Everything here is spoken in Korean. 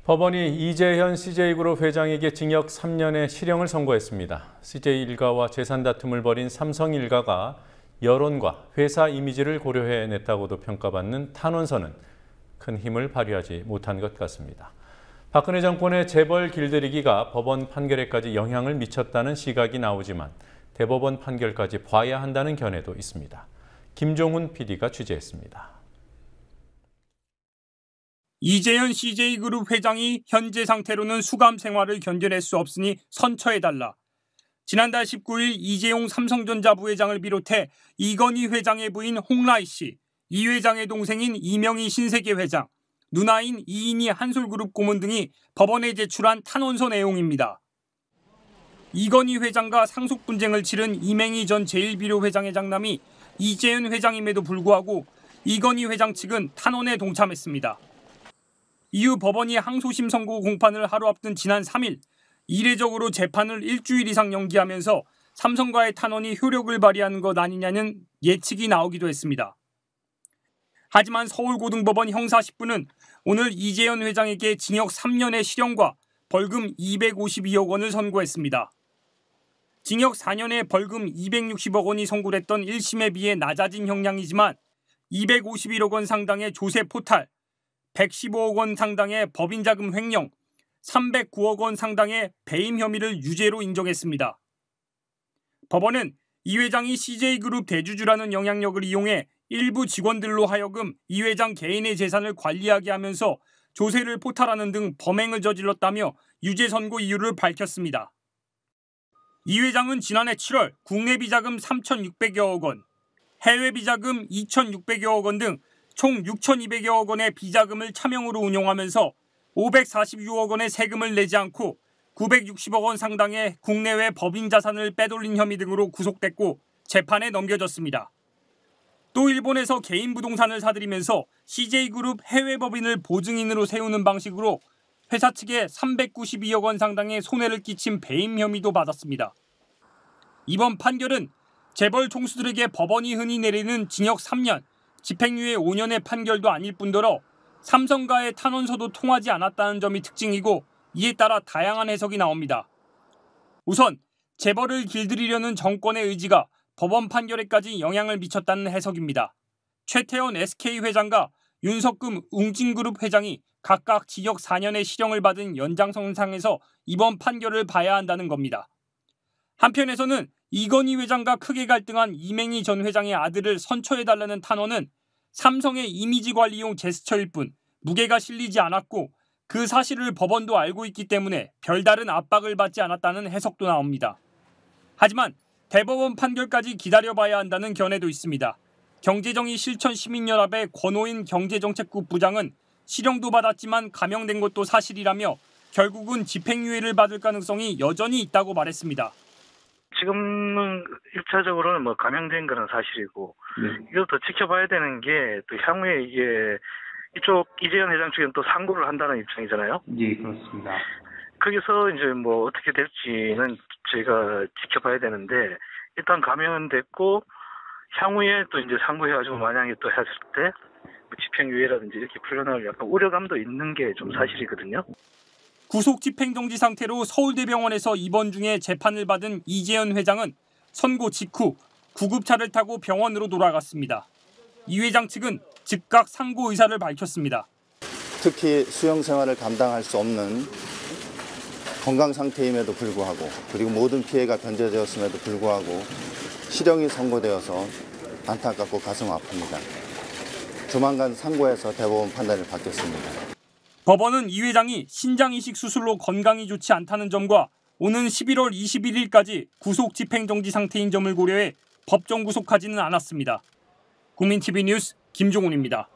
법원이 이재현 CJ그룹 회장에게 징역 3년의 실형을 선고했습니다. CJ 일가와 재산 다툼을 벌인 삼성 일가가 여론과 회사 이미지를 고려해 냈다고도 평가받는 탄원서는 큰 힘을 발휘하지 못한 것 같습니다. 박근혜 정권의 재벌 길들이기가 법원 판결에까지 영향을 미쳤다는 시각이 나오지만 대법원 판결까지 봐야 한다는 견해도 있습니다. 김종훈 PD가 취재했습니다. 이재현 CJ그룹 회장이 현재 상태로는 수감 생활을 견뎌낼 수 없으니 선처해달라. 지난달 19일 이재용 삼성전자 부회장을 비롯해 이건희 회장의 부인 홍라희 씨, 이 회장의 동생인 이명희 신세계 회장, 누나인 이인희 한솔그룹 고문 등이 법원에 제출한 탄원서 내용입니다. 이건희 회장과 상속 분쟁을 치른 이명희 전 제1비료 회장의 장남이 이재현 회장임에도 불구하고 이건희 회장 측은 탄원에 동참했습니다. 이후 법원이 항소심 선고 공판을 하루 앞둔 지난 3일 이례적으로 재판을 일주일 이상 연기하면서 삼성과의 탄원이 효력을 발휘하는 것 아니냐는 예측이 나오기도 했습니다. 하지만 서울고등법원 형사 10부는 오늘 이재현 회장에게 징역 3년의 실형과 벌금 252억 원을 선고했습니다. 징역 4년에 벌금 260억 원이 선고됐던 1심에 비해 낮아진 형량이지만 251억 원 상당의 조세 포탈, 115억 원 상당의 법인자금 횡령, 309억 원 상당의 배임 혐의를 유죄로 인정했습니다. 법원은 이 회장이 CJ그룹 대주주라는 영향력을 이용해 일부 직원들로 하여금 이 회장 개인의 재산을 관리하게 하면서 조세를 포탈하는 등 범행을 저질렀다며 유죄 선고 이유를 밝혔습니다. 이 회장은 지난해 7월 국내 비자금 3,600여억 원, 해외 비자금 2,600여억 원 등 총 6,200여억 원의 비자금을 차명으로 운용하면서 546억 원의 세금을 내지 않고 960억 원 상당의 국내외 법인 자산을 빼돌린 혐의 등으로 구속됐고 재판에 넘겨졌습니다. 또 일본에서 개인 부동산을 사들이면서 CJ그룹 해외 법인을 보증인으로 세우는 방식으로 회사 측에 392억 원 상당의 손해를 끼친 배임 혐의도 받았습니다. 이번 판결은 재벌 총수들에게 법원이 흔히 내리는 징역 3년, 집행유예 5년의 판결도 아닐 뿐더러 삼성과의 탄원서도 통하지 않았다는 점이 특징이고 이에 따라 다양한 해석이 나옵니다. 우선 재벌을 길들이려는 정권의 의지가 법원 판결에까지 영향을 미쳤다는 해석입니다. 최태원 SK 회장과 윤석금 웅진그룹 회장이 각각 징역 4년의 실형을 받은 연장선상에서 이번 판결을 봐야 한다는 겁니다. 한편에서는 이건희 회장과 크게 갈등한 이명희 전 회장의 아들을 선처해달라는 탄원은 삼성의 이미지 관리용 제스처일 뿐 무게가 실리지 않았고 그 사실을 법원도 알고 있기 때문에 별다른 압박을 받지 않았다는 해석도 나옵니다. 하지만 대법원 판결까지 기다려봐야 한다는 견해도 있습니다. 경제정의 실천시민연합의 권오인 경제정책국 부장은 실형도 받았지만 감형된 것도 사실이라며 결국은 집행유예를 받을 가능성이 여전히 있다고 말했습니다. 지금은 1차적으로는 감형된 거는 사실이고, 이걸 더 지켜봐야 되는 게 또 향후에 이게 이쪽 이재현 회장 측은 또 상고를 한다는 입장이잖아요. 예, 그렇습니다. 거기서 이제 어떻게 될지는 저희가 지켜봐야 되는데, 일단 감형은 됐고, 향후에 또 이제 상고해가지고 만약에 또 했을 때 집행유예라든지 이렇게 풀려나올 약간 우려감도 있는 게 좀 사실이거든요. 구속 집행정지 상태로 서울대병원에서 입원 중에 재판을 받은 이재현 회장은 선고 직후 구급차를 타고 병원으로 돌아갔습니다. 이 회장 측은 즉각 상고 의사를 밝혔습니다. 특히 수용 생활을 감당할 수 없는 건강 상태임에도 불구하고 그리고 모든 피해가 변제되었음에도 불구하고 실형이 선고되어서 안타깝고 가슴 아픕니다. 조만간 상고해서 대법원 판단을 받겠습니다. 법원은 이 회장이 신장이식 수술로 건강이 좋지 않다는 점과 오는 11월 21일까지 구속 집행정지 상태인 점을 고려해 법정 구속하지는 않았습니다. 국민TV 뉴스 김종훈입니다.